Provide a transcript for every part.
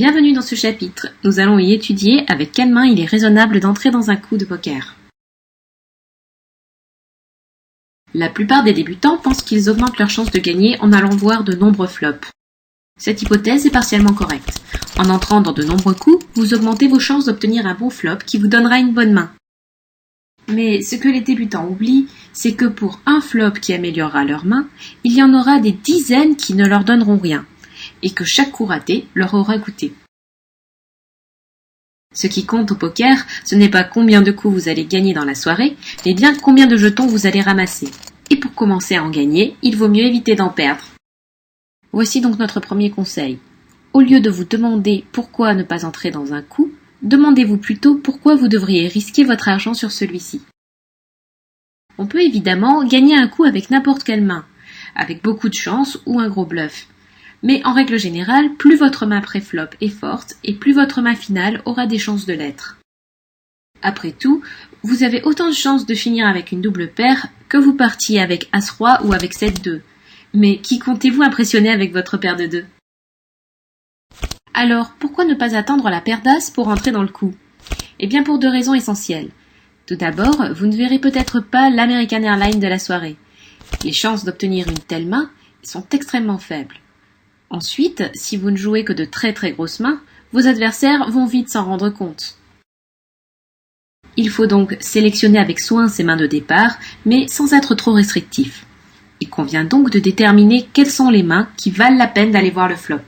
Bienvenue dans ce chapitre. Nous allons y étudier avec quelle main il est raisonnable d'entrer dans un coup de poker. La plupart des débutants pensent qu'ils augmentent leurs chances de gagner en allant voir de nombreux flops. Cette hypothèse est partiellement correcte. En entrant dans de nombreux coups, vous augmentez vos chances d'obtenir un bon flop qui vous donnera une bonne main. Mais ce que les débutants oublient, c'est que pour un flop qui améliorera leur main, il y en aura des dizaines qui ne leur donneront rien, et que chaque coup raté leur aura coûté. Ce qui compte au poker, ce n'est pas combien de coups vous allez gagner dans la soirée, mais bien combien de jetons vous allez ramasser. Et pour commencer à en gagner, il vaut mieux éviter d'en perdre. Voici donc notre premier conseil. Au lieu de vous demander pourquoi ne pas entrer dans un coup, demandez-vous plutôt pourquoi vous devriez risquer votre argent sur celui-ci. On peut évidemment gagner un coup avec n'importe quelle main, avec beaucoup de chance ou un gros bluff. Mais en règle générale, plus votre main pré-flop est forte et plus votre main finale aura des chances de l'être. Après tout, vous avez autant de chances de finir avec une double paire que vous partiez avec As-Roi ou avec 7-2. Mais qui comptez-vous impressionner avec votre paire de 2 ? Alors, pourquoi ne pas attendre la paire d'As pour entrer dans le coup ? Eh bien pour deux raisons essentielles. Tout d'abord, vous ne verrez peut-être pas l'American Airlines de la soirée. Les chances d'obtenir une telle main sont extrêmement faibles. Ensuite, si vous ne jouez que de très très grosses mains, vos adversaires vont vite s'en rendre compte. Il faut donc sélectionner avec soin ces mains de départ, mais sans être trop restrictif. Il convient donc de déterminer quelles sont les mains qui valent la peine d'aller voir le flop.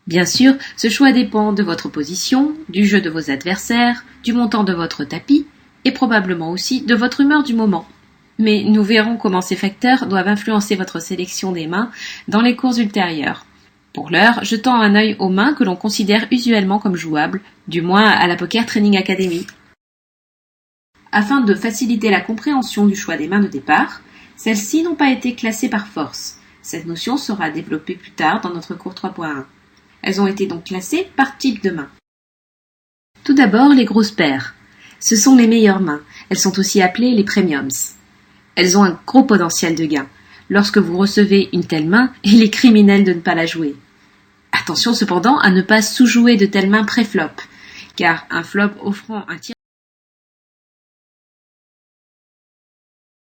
Bien sûr, ce choix dépend de votre position, du jeu de vos adversaires, du montant de votre tapis, et probablement aussi de votre humeur du moment. Mais nous verrons comment ces facteurs doivent influencer votre sélection des mains dans les cours ultérieures. Pour l'heure, je tends un œil aux mains que l'on considère usuellement comme jouables, du moins à la Poker Training Academy. Afin de faciliter la compréhension du choix des mains de départ, celles-ci n'ont pas été classées par force. Cette notion sera développée plus tard dans notre cours 3.1. Elles ont été donc classées par type de main. Tout d'abord, les grosses paires. Ce sont les meilleures mains. Elles sont aussi appelées les premiums. Elles ont un gros potentiel de gain. Lorsque vous recevez une telle main, il est criminel de ne pas la jouer. Attention cependant à ne pas sous-jouer de telles mains pré-flop, car un flop offrant un tir